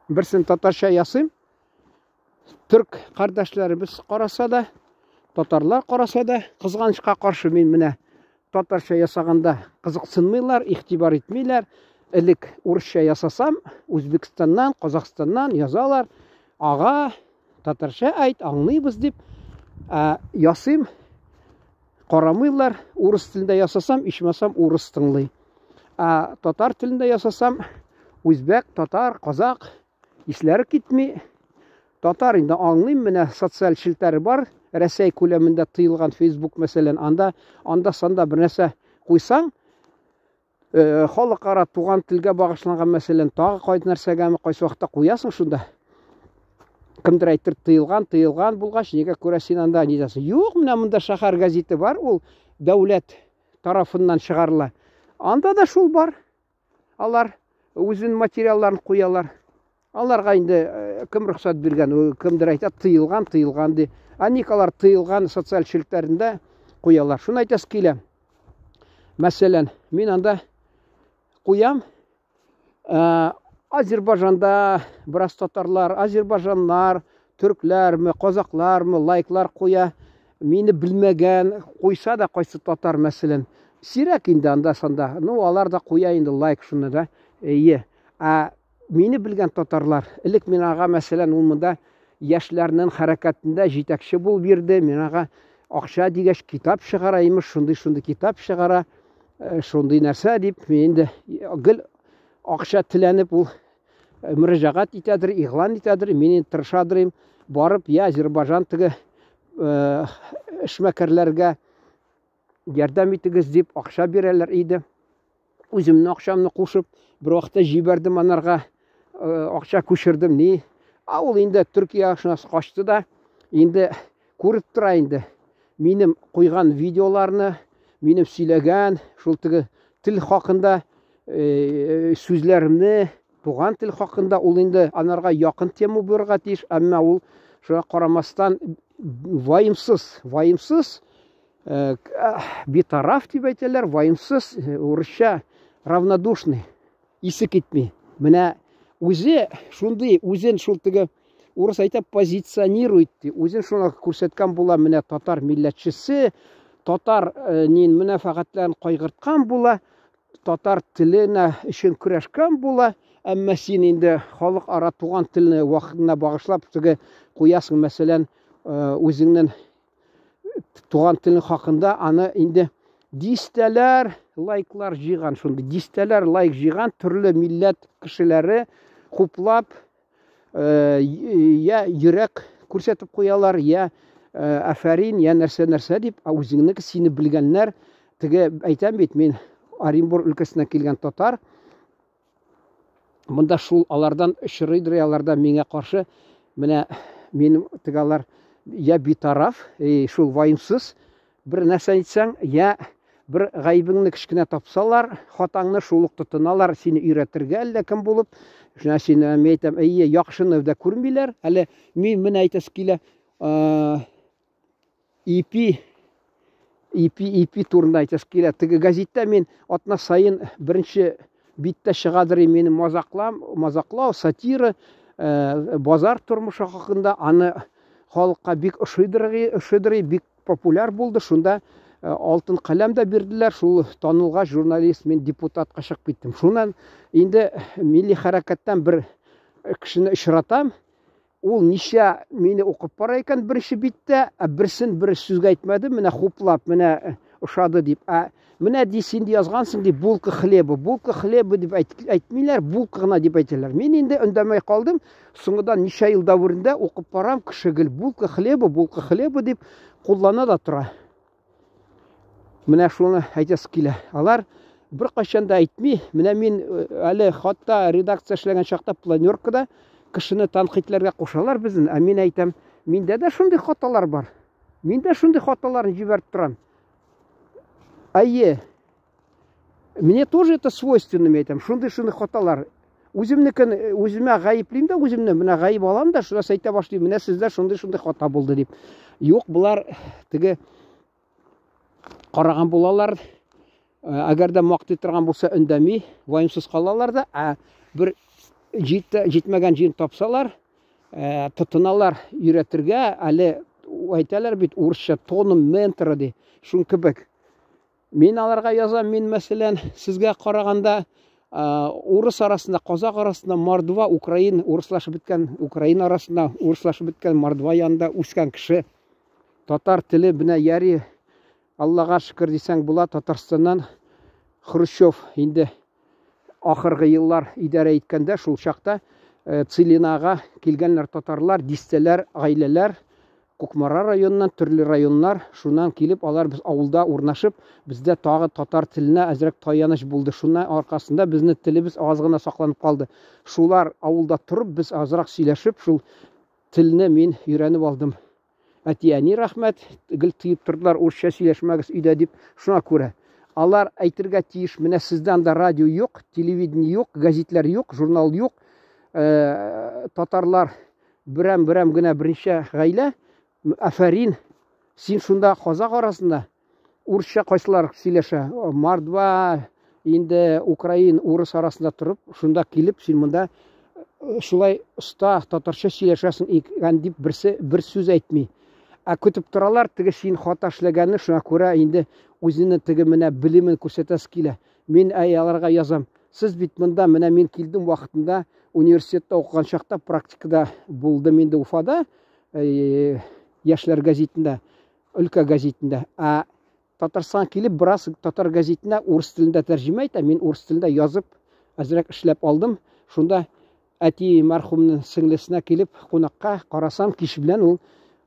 Берсен татарча ясыйм. Түрк кардәшләребез караса да, татарлар караса да, кызганычка каршы мин менә татарча ясаганда кызыксынмыйлар, игътибар итмиләр. Элек урысча ясасам, Үзбекстаннан, Казакстаннан язалар. Ага, татарча әйт, аңлыйбыз дип. Ясыйм, карамыйлар. Урыс телендә ясасам, ичмасам урыс тыңлый. Татар телендә ясасам, үзбәк, татар, казак исләре китми. Татар инде аңлыйм, менә социаль челтәре бар. Рәсәй күләмендә тыелган Facebook мәсәлән, анда санда бер нәрсә куйсаң, халыкара туган телгә багышланган мәсәлән, тагы кайсы нәрсәгәме кайсы вакытта куясың шунда. Кемдер әйтер тыелган булгач, нигә күрә син анда ни дисең? Юк, менә монда шәһәр газеты бар, ул дәүләт тарафыннан чыгарыла. Анда да шул бар. Алар үзенең материалларын куялар. Аларга инде кем рөхсәт биргән, кемдер әйтә тыелган ди. Никалар тыелган социаль челтәрендә куялар. Шуны әйтәс килә. Мәсәлән, мин анда куям, Азербайҗанда бераз татарлар, азербайҗаннар, төркләрме, казаклармы лайклар куя. Мине белмәгән куйса да кайсы татар мәсәлән. Сирәк инде анда санда. Алар да куя инде лайк шуны да. Мине белгән татарлар, элек мин ага мәсәлән ул монда яшьләрнең хәрәкәтендә җитәкче булып бирде. Мин ага акча дигәч китап чыгара, имеш шундый китап чыгара, шундый нәрсә дип, мин инде гел акча теләнеп ул мөрәҗәгать итәдер, игълан итәдер, мин тырышадыр, барып, Азербайҗан теге эшмәкәрләргә ярдәм итегез дип акча бирәләр иде. Үземнең акчамны кушып, бер вакытта җибәрдем анарга, акча күчердем ни. Ул инде Төркия шунысы качты да, инде күреп тора инде. Минем куйган видеоларны, минем сөйләгән, шул теге тел хакында сүзләремне, туган тел хакында ул инде анарга якын тема булырга тиеш, әмма ул шуңа карамастан ваимсыз, битараф дип әйтәләр, ваимсыз, урысча равнодушный, исе китми. Менә үзе шундый, үзен шул теге урыс әйтә позиционирует, үзен шуны күрсәткән була, менә татар милләтчесе, татар мөнәфәгатьләрен кайгырткан була, татар теленә өчен көрәшкән була, әмма син инде халыкара туган телне вакытына багышлап теге куясың, мәсәлән, үзеңнең туган телең хакында аны инде дистәләр лайклар җыйган, шундый дистәләр лайк җыйган төрле милләт кешеләре хуплап, я йөрәк күрсәтеп куялар, я афәрин, я нәрсә дип, үзеңнең сине белгәннәр, теге әйтәм бит, мин Оренбург өлкәсенә килгән татар, монда шул алардан очрыйдыр, аларда миңа каршы, менә минем тегалар я битараф, шул ваимсыз, бер нәрсә әйтсәң, я бер гаибыңны кечкенә тапсалар, хатаңны шул ук тотыналар, сине өйрәтергә әллә кем булып, шуңа сине әйтәм, яхшыны да күрмиләр. Әле мин менә әйтәс килә, EP турында әйтәс килә. Теге газетта мин атна сайын беренче биттә чыгадыр, мине мазаклау, сатира, базар тормышы хакында, аны халыкка бик ошыйдыр, бик популяр булды. Шунда алтын каләм дә бирделәр, шул танылгач журналист, мин депутатка чыгып киттем. Шуннан инде милли хәрәкәттән бер кешене очратам, ул ничә мине укып бара икән беренче биттә, берсен бер сүзгә әйтмәде, менә хуплап, менә ошады дип. Менә ди син язгансың дип, булка хлеба дип әйтмиләр, булка гына дип әйтәләр. Мин инде өндәмәй калдым. Соңгыдан ничә ел дәврендә укып барам, кеше гел булка хлеба дип куллана да тора. Менә шуны әйтәс килә. Алар бер кайчан да әйтми. Менә мин әле хатта редакция эшләгән чакта планеркада кешене танкыйтьләргә кушалар безне. Мин әйтәм, миндә дә шундый хаталар бар. Мин дә шундый хаталарны җибәреп торам. Мне тоже это свойственно, әйтәм, шундый хаталар. Үземә гаеплим да, үземне менә гаеп алам да, шуны әйтә башлыйм. Менә сездә шундый хата булды дип. Юк, булар теге караган булалар. Әгәр дә мактый торган булса, өндәми, ваимсыз калалар да, бер жетмәгән җирен тапсалар, тотыналар өйрәтергә, әле әйтәләр бит урысча тоным менторы ди, шун кебек. Мин аларга язам, мин мәсәлән сезгә караганда урыс арасында, казак арасында мордва, урыслашып беткән, Украин арасында урыслашып беткән мордва янында үскән кеше. Татар теле бенә яри, Аллага шөкер дисәң була. Татарстаннан Хрущев инде ахыргы еллар идарә иткәндә, шул чакта Целинага килгәннәр татарлар, дистәләр, гаиләләр, Кукмара районыннан, төрле районнар, шуннан килеп, алар без авылда урнашып, бездә тагы татар теленә әзрәк таяныч булды. Шуннан аркасында безнең телебез аз гына сакланып калды. Шулар авылда торып, без азрак сөйләшеп, шул телне мин өйрәнеп алдым. Әти-әни рәхмәт, гел тыеп тордылар, урысча сөйләшмәгез өйдә дип, шуңа күрә. Алар әйтергә тиеш, менә сездән да радио юк, телевидение юк, газетлар юк, журнал юк. Татарлар берәм генә беренче гаилә. Афарин, син шунда казак арасында урысча кайсылар сөйләшә, мордва, инде Украин, урыс арасында торып, шунда килеп, син монда шулай оста татарча сөйләшәсең икән дип бер сүз әйтми. Көтеп торалар, теге син хата эшләгәнне, шуңа күрә инде үзенең теге менә белемен күрсәтәсе килә. Мин аларга язам. Сез бит монда, менә мин килдем вакытында, университетта укыган чакта практикада булдым инде Уфада, яшьләр газетында, өлкә газетында. Татарстан килеп, бераз татар газетына урыс телендә тәрҗемә итә. Мин урыс телендә язып, әзрәк эшләп алдым. Шунда әти мәрхүмнең сеңлесенә килеп, кунакка карасам, кич белән ул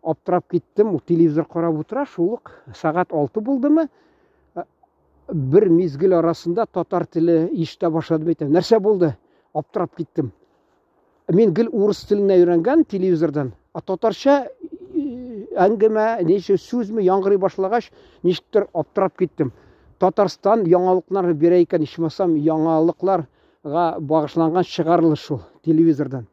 аптырап киттем, ул телевизор карап утыра, шулык сагать 6 булдымы? Бер мизгел арасында татар теле ишетә башладым әйтәм. Нәрсә булды? Аптырап киттем. Мин гел урыс теленә өйрәнгән телевизордан, татарча әңгәмә, ничә сүзме яңгырый башлагач, ничектер аптырап киттем. Татарстан яңалыклар бирә икән, ичмасам яңалыкларга багышланган чыгарылыш шул телевизордан.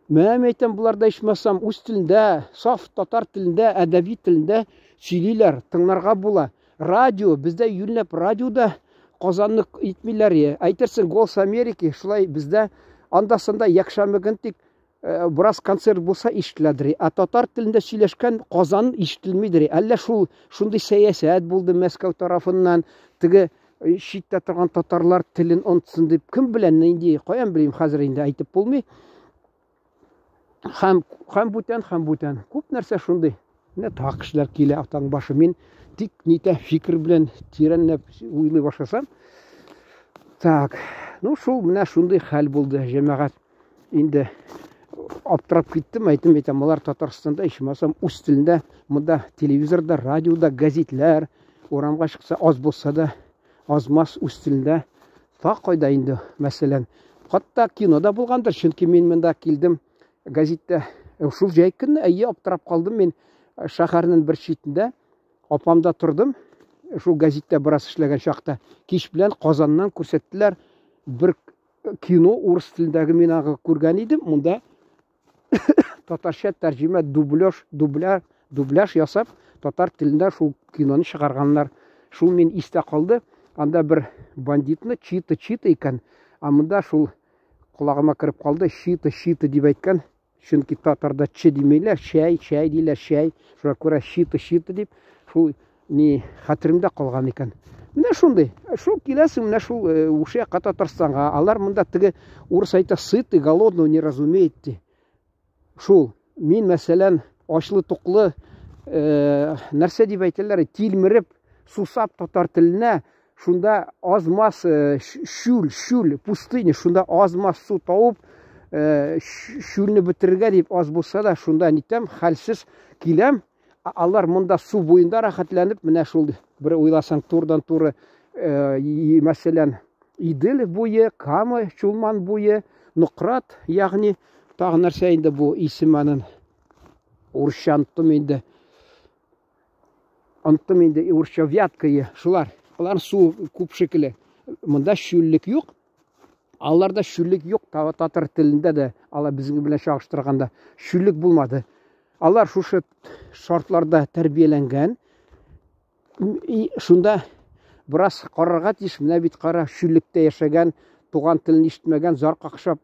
Мен әйтәм, буларда ичмасам үз телендә, саф татар телендә, әдәби телендә сөйлиләр, тыңларга була. Радио, бездә юньләп радиода Казанны итмиләр. Әйтерсең, Голос Америки, шулай бездә анда-санда якшәмәгән тик бераз концерт булса ишетеләдер. Татар телендә сөйләшкән Казан ишетелмидер. Әллә шундый сәясәт булды Мәскәү тарафыннан, теге читтә торган татарлар телен онтсын дип, кем белән инде, каян белим, хәзер инде әйтеп булмый. Һәм бүтән, күп нәрсә шундый. Менә тагы кешеләр килә, атаң башы. Мин тик нитә фикер белән тирәнләп уйлый башласам. Так, шул менә шундый хәл булды, җәмәгать. Инде аптырап киттем, әйтәм, алар Татарстанда ичмасам үз телендә, монда телевизорда, радиода, газетләр, урамга чыкса аз булса да, азмас үз телендә. Та кайда инде, мәсәлән, хатта кинода булгандыр, чөнки мин монда килдем, газеттә, шул җәй көнне аптырап калдым мин шәһәрнең бер читендә, апамда тордым, шул газеттә бераз эшләгән чакта, кич белән Казаннан күрсәттеләр бер кино урыс телендәге, мин аны күргән идем, монда татарча тәрҗемә, дубляж ясап, татар телендә шул киноны чыгарганнар. Шул мин истә калды. Анда бер бандитны читы икән, монда шул колагыма кирип калды, читы дип әйткән. Чөнки татарда чи димәйләр, чәй диләр, чәй. Шуңа күрә читы дип, шул ни хәтеремдә калган икән. Менә шундый. Шул киләсең, менә шул ушы Татарстанга. Алар монда теге урыс әйтә, сытый, голодный не разумеет. Шул мин мәсәлән ачлы туклы нәрсә дип әйтәләр, тилмереп, сусап татар теленә, шунда азмас шүл, пустыня, шунда азмас су тауып, шүлне бетерергә дип аз булса да, шунда нитәм, хәлсез киләм. Алар монда су буенда рәхәтләнеп, менә шул бер уйласаң турыдан-туры, мәсәлән, Идел буе, Кама, Чулман буе, Нократ, ягъни тагы нәрсә инде бу исеменен урысча антым инде урысча Вяткае, шулар. Алар су күп шикелле. Монда шүллек юк. Аларда шүллек юк, татар телендә дә, алар безнең белән чагыштырганда шүллек булмады. Алар шушы шартларда тәрбияләнгән. Шунда бераз карарга тиеш, менә бит кара, шүллектә яшәгән, туган телен ишетмәгән, зар какшап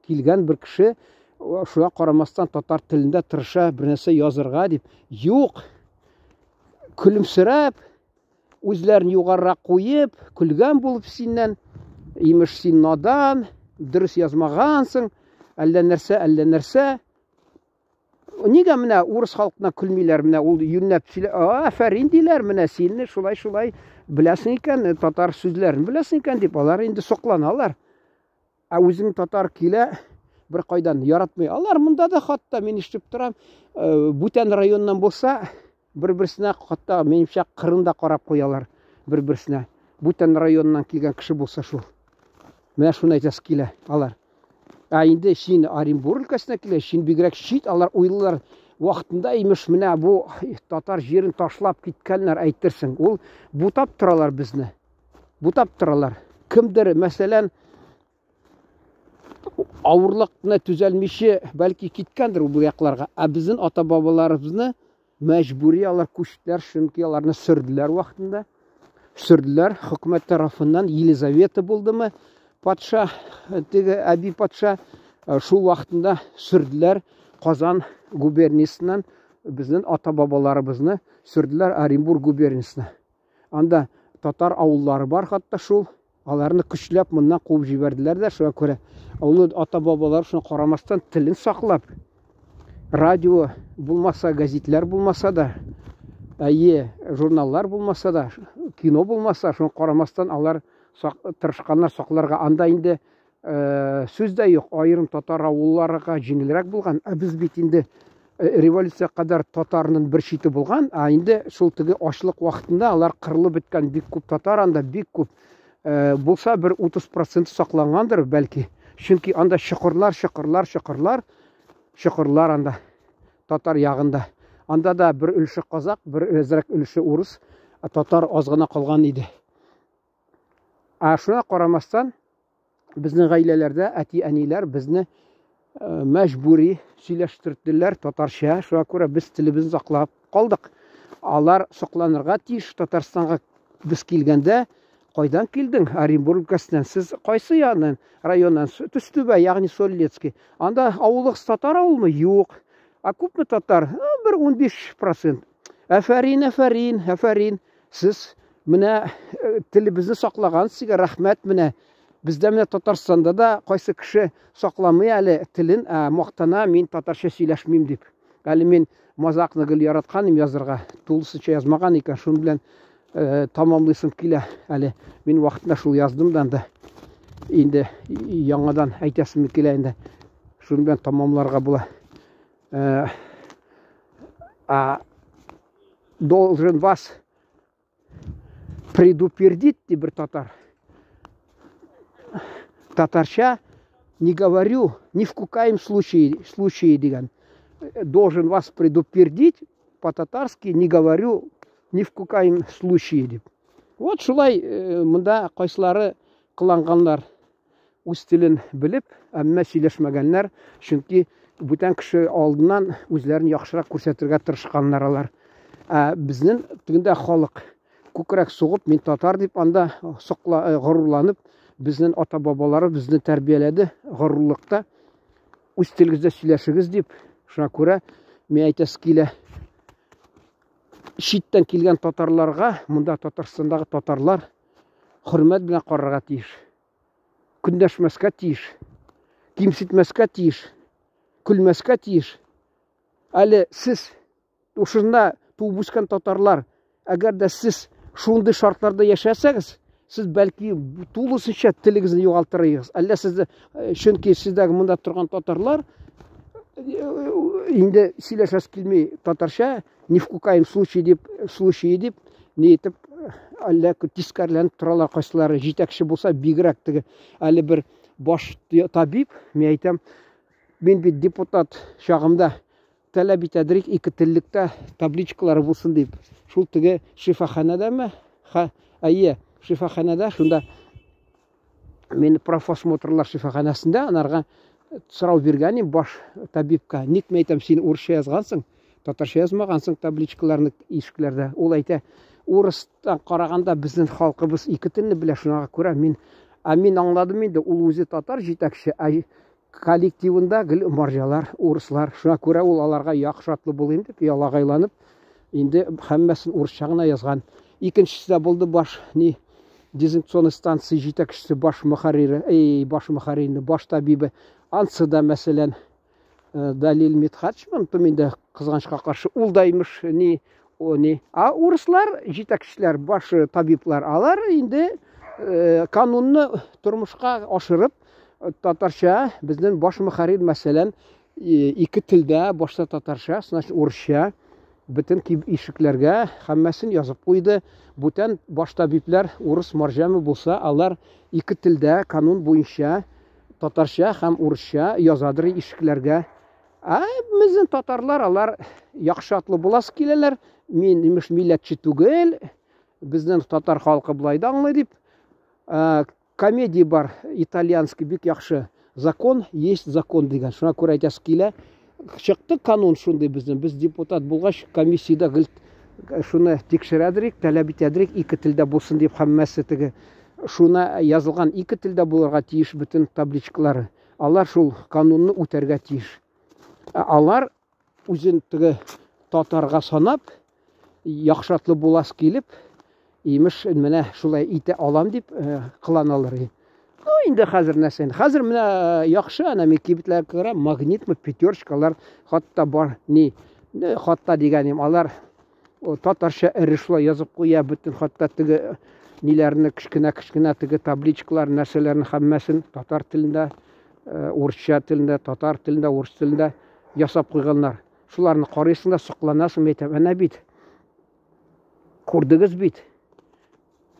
килгән бер кеше шуңа карамастан татар телендә тырыша бер нәрсә язырга дип. Юк, көлемсерәп, үзләрен югарырак куеп, көлгән булып синнән, имеш син надан, дөрес язмагансың, әллә нәрсә. Нигә менә урыс халкына көлмиләр, менә ул юнәп сөйлә, афәрин диләр, менә синне шулай беләсең икән, татар сүзләрен беләсең икән дип, алар инде сокланалар. Үзең татар килә, бер кайдан яратмый. Алар монда да хатта мин ишетеп торам, бүтән районнан булса, бер-берсенә хатта минемчә кырында карап куялар, бер-берсенә. Бүтән районнан килгән кеше булса шул. Менә шуны әйтәсе килә алар. Инде син Оренбург өлкәсенә килә, син бигрәк чит, алар уйлыйлар, вакытында имеш менә бу татар җирен ташлап киткәннәр әйтерсең. Ул бутап торалар безне. Бутап торалар. Кемдер, мәсәлән, авырлыкны түзәлмичә бәлки киткәндер бу якларга. Безнең ата-бабаларыбызны мәҗбүри алар күчтеләр, чөнки аларны сөрделәр вакытында. Сөрделәр хөкүмәт тарафыннан. Елизавета булдымы? Патша, теге Әби патша шул вакытында сөрделәр Казан губерниясеннән безнең ата-бабаларыбызны сөрделәр Оренбург губерниясенә. Анда татар авыллары бар хатта шул. Аларны көчләп моннан куып җибәрделәр дә, шуңа күрә ул ата-бабалар шуңа карамастан телен саклап, радио булмаса, газетләр булмаса да, журналлар булмаса да, кино булмаса, шуңа карамастан алар тырышканнар сакларга. Анда инде сүз дә юк, айрым татар авылларга җиңелрәк булган. Без бит инде революция кадәр татарның бер чите булган, инде шул теге ачлык вакытында алар кырылып беткән бик күп татар, анда бик күп булса бер 30% саклангандыр бәлки. Чөнки анда чокырлар анда татар ягында. Анда да бер өлеше казак, бер әзрәк өлеше урыс, татар аз гына калган иде. Шуңа карамастан безнең гаиләләрдә әти-әниләр безне мәҗбүри сөйләштерделәр татарча. Шуңа күрә без телебезне саклап калдык. Алар сокланырга тиеш. Татарстанга без килгәндә, кайдан килдең? Оренбург өлкәсеннән. Сез кайсы ягыннан? Районнан? Төстүбә, ягъни Соллецкий. Анда авылыгыз татар авылмы? Юк. Күпме татар? Бер 15%. Афәрин. Сез менә телебезне саклаган, сезгә рәхмәт. Менә бездә менә Татарстанда да кайсы кеше сакламый әле телен, мактана, мин татарча сөйләшмим дип. Әле мин мазакны гел яратканым язырга, тулысынча язмаган икән, шуның белән тамамлыйсым килә. Әле мин вакытында шул яздым да инде яңадан әйтәсем килә инде. Шуның белән тамамларга була. Должен вас предупредить, бер татар. Татарча не говорю ни в каком случае дигән. Должен вас предупредить, по-татарски не говорю ни в каком случае дип. Вот шулай монда кайсылары кыланганнар үз телен белеп, әмма сөйләшмәгәннәр, чөнки бүтән кеше алдыннан үзләрен яхшырак күрсәтергә тырышканнар алар. Безнең тегендә халык күкрәк сугып, мин татар дип анда горурланып, безнең ата-бабалары безне тәрбияләде горурлыкта. Үз телегездә сөйләшегез дип. Шуңа күрә мин әйтәсе килә, читтән килгән татарларга, монда Татарстандагы татарлар хөрмәт белән карарга тиеш. Көндәшмәскә тиеш. Кимсетмәскә тиеш. Көлмәскә тиеш. Әле сез ушында туып үскән татарлар, әгәр дә сез шундый шартларда яшәсәгез, сез бәлки тулысынча телегезне югалтырыгыз. Әллә сез, чөнки сездәге монда торган татарлар инде сөйләшәс килми татарча, ни в каком случае дип, ни итеп, әллә тискәрләнеп торалар кайсылары. Җитәкче булса бигрәк теге, әле бер баш табиб, мин әйтәм, мин бит депутат чагымда таләп итәдек, ике теллектә табличкалары булсын дип. Шул теге шифаханәдәме? Шифаханәдә, шунда мен профосмотрлар шифаханәсендә анарга сорау биргәнем баш табибка. Ник мен әйтәм, син урысча язгансың, татарча язмагансың табличкаларны ишекләрдә. Ул әйтә, урыстан караганда безнең халкыбыз ике телне белә, шуңа күрә мин аңладым инде, ул үзе татар җитәкче, коллективында гел маржалар, урыслар. Шуңа күрә ул аларга яхшы атлы булыйм дип ялагайланып, инде һәммәсен урысча гына язган. Икенчесе дә булды баш дезинфекционный станция җитәкчесе баш мөхәррире, баш табибы. Ансы да мәсәлән Далил Митхатович, инде кызганычка каршы ул да имеш А урыслар җитәкчеләр, баш табиблар, алар инде канунны тормышка ашырып, татарча безнең баш мөхәррир мәсәлән ике телдә, башта татарча, значит урысча бөтен ишекләргә һәммәсен язып куйды. Бүтән баш табиблар урыс марҗамы булса, алар ике телдә канун буенча татарча һәм урысча язадыр ишекләргә. Безнең татарлар алар яхшы атлы буласы киләләр. Мин имеш милләтче түгел, безнең татар халкы булай да аңлый дип. Комедия бар, итальянский бик яхшы. Закон есть закон дигән. Шуңа күрә әйтәсе килә. Чыкты канун шундый безнең. Без депутат булгач комиссияда гел шуны тикшерәдерик, таләп итәдерик, ике телдә булсын дип һәммәсе теге шуна язылган ике телдә булырга тиеш бөтен табличкалары. Алар шул канунны үтәргә тиеш. Алар үзен теге татарга санап, яхшы атлы буласы килеп, имеш менә шулай итә алам дип кыланалар. Инде хәзер нәрсә? Хәзер менә яхшы ана мектепләргә керә, магнитмы, пятерочкалар, хатта бар, хатта дигәнем, алар татарча эрешле язып куя, бөтен хатта теге ниләрне кичкенә теге табличкалар, нәрсәләрне һәммәсен татар телендә, урысча телендә, татар телендә, урыс телендә ясап куйганнар. Шуларны карыйсың да сокланасың, әйтәм, әнә бит. Күрдегез бит.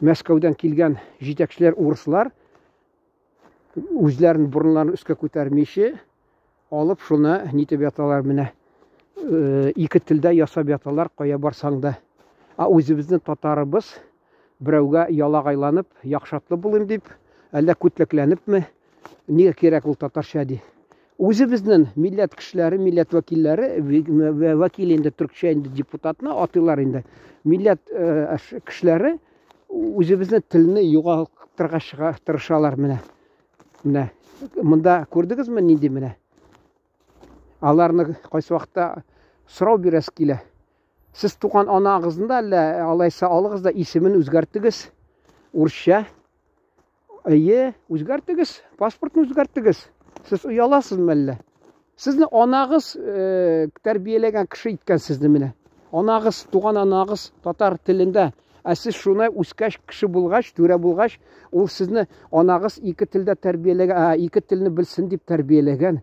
Мәскәүдән килгән җитәкчеләр урыслар үзләрен бурыннарын өскә күтәрмичә алып шуны нитеп яталар менә. Ике телдә ясап яталар, кая барсаң да. Үзебезнең татарыбыз берәүгә ялагайланып, яхшатлы булыйм дип, әллә күтлекләнепме, нигә кирәк ул татарча ди. Үзебезнең милләт кешеләре, милләт вәкилләре, вәкил инде төркчә инде депутатны атыйлар инде. Милләт кешеләре үзебезнең телне югалтырга тырышалар менә. Монда күрдегезме нинди менә? Аларны кайсы вакытта сорау бирәс килә. Сез туган анагызны әллә алайса алыгыз да исемен үзгәртегез. Урысча. Үзгәртегез, паспортны үзгәртегез. Сез уяласызмы әллә? Сезне анагыз тәрбияләгән кеше иткән сезне менә. Анагыз, туган анагыз татар телендә. Сез шуны үскәч кеше булгач, түрә булгач, ул сезне анагыз ике телдә тәрбияләгән, ике телне белсен дип тәрбияләгән.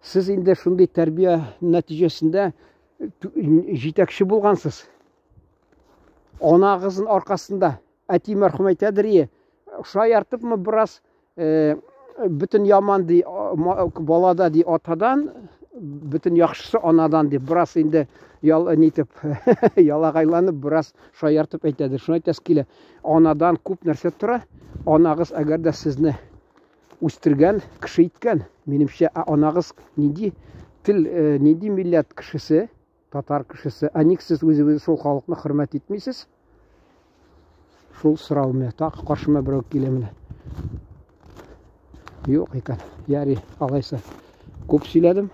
Сез инде шундый тәрбия нәтиҗәсендә җитәкче булгансыз. Анагызның аркасында әти мәрхүм әйтәдер, шаяртыпмы бераз бөтен яман ди балада ди атадан, бөтен яхшысы анадан ди. Бераз инде ялагайланып бераз шаяртып әйтәдер. Шуны әйтәсе килә. Анадан күп нәрсә тора. Анагыз әгәр дә сезне үстергән, кеше иткән. Минемчә, анагыз нинди тел, нинди милләт кешесе, татар кешесе, ник сез үзегез шул халыкны хөрмәт итмисез? Шул сорау менә, так каршыма берәү килә менә. Юк икән. Яри, алайса. Күп сөйләдем.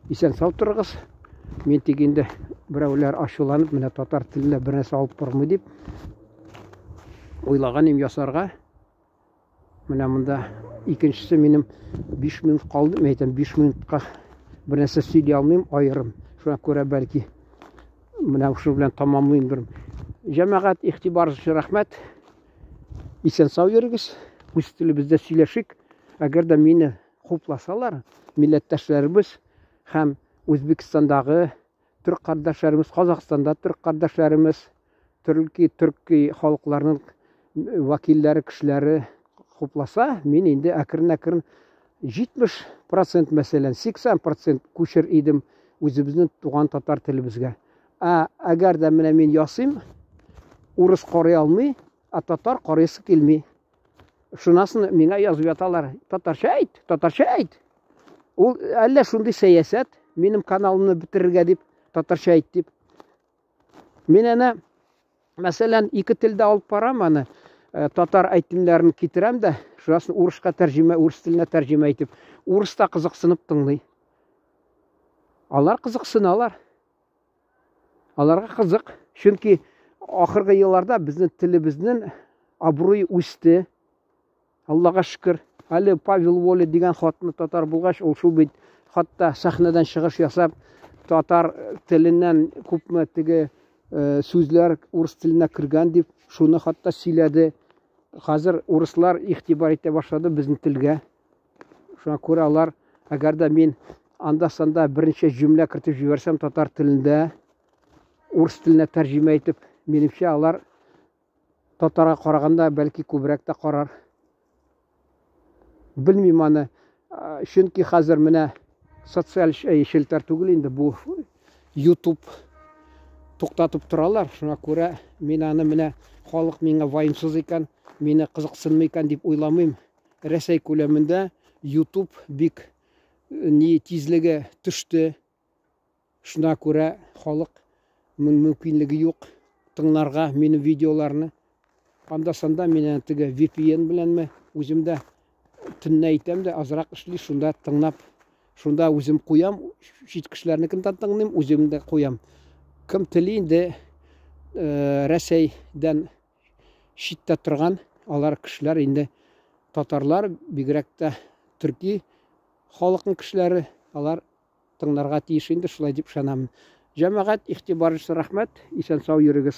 Исән сау торыгыз. Мен тик инде берәүләр ачуланып, менә татар теленә бер нәрсә алып бармый дип уйлаган им ясарга. Менә монда икенчесе минем 5 минут калды. Мен әйтәм, 5 минутка бер нәрсә сөйли алмыйм, аерым. Шуңа күрә бәлки менә шу белән тамамлыймдыр. Җәмәгать игътибар өчен рәхмәт. Исән сау йөрегез. Үз телебездә сөйләшик. Әгәр дә мине хупласалар, милләттәшләребез һәм Үзбекстандагы түрк кардәшләребез, Казакстанда түрк кардәшләребез, төрки халыкларның вәкилләре, кешеләре хупласа, мин инде әкрен-әкрен 70% мәсәлән 80% күчер идем үзебезнең туган татар телебезгә. Әгәр дә менә мин ясыйм, урыс карый алмый, татар карыйсы килми. Шунасын миңа язып яталар. Татарча әйт. Ул әллә шундый сәясәт, минем каналымны бетерергә дип, татарча әйт дип. Мин әнә мәсәлән 2 телдә алып барам аны. татар әйтемнәрен китерәм дә, шурасын урыска тәрҗемә, урыс теленә тәрҗемә итеп, урыс та кызыксынып тыңлый. Алар кызыксыналар. Аларга кызык. Чөнки ахыргы елларда безнең телебезнең абруй үсте. Аллага шөкер. Әле Павел Воля дигән хатны татар булгач, ул шул бит хатта сәхнәдән чыгыш ясап, татар теленнән күпме теге сүзләр урыс теленә кергән дип, шуны хатта сөйләде. Хәзер урыслар игътибар итә башлады безнең телгә. Шуңа күрә алар, әгәр дә мин анда-санда берничә җөмлә кертеп җибәрсәм татар телендә, урыс теленә тәрҗемә итеп, минемчә алар татарга караганда бәлки күбрәк тә карар. Белмим аны. Чөнки хәзер менә социаль челтәр түгел инде бу YouTube туктатып торалар. Шуңа күрә мин аны менә халык миңа ваемсыз икән, мине кызыксынмый икән дип уйламыйм. Рәсәй күләмендә YouTube бик ни тизлеге төште. Шуңа күрә халык мөмкинлеге юк тыңларга минем видеоларны. Анда-санда мин теге VPN беләнме үземдә төнне әйтәм дә азрак эшли, шунда тыңлап, шунда үзем куям, чит кешеләрнекен тыңлыйм, үзем дә куям. Кем тели инде Рәсәйдән читтә торган алар кешеләр инде татарлар, бигрәк тә төрки халыкның кешеләре, алар тыңларга тиеш инде, шулай дип ышанам. Җәмәгать игътибары өчен рәхмәт, исән сау йөрегез.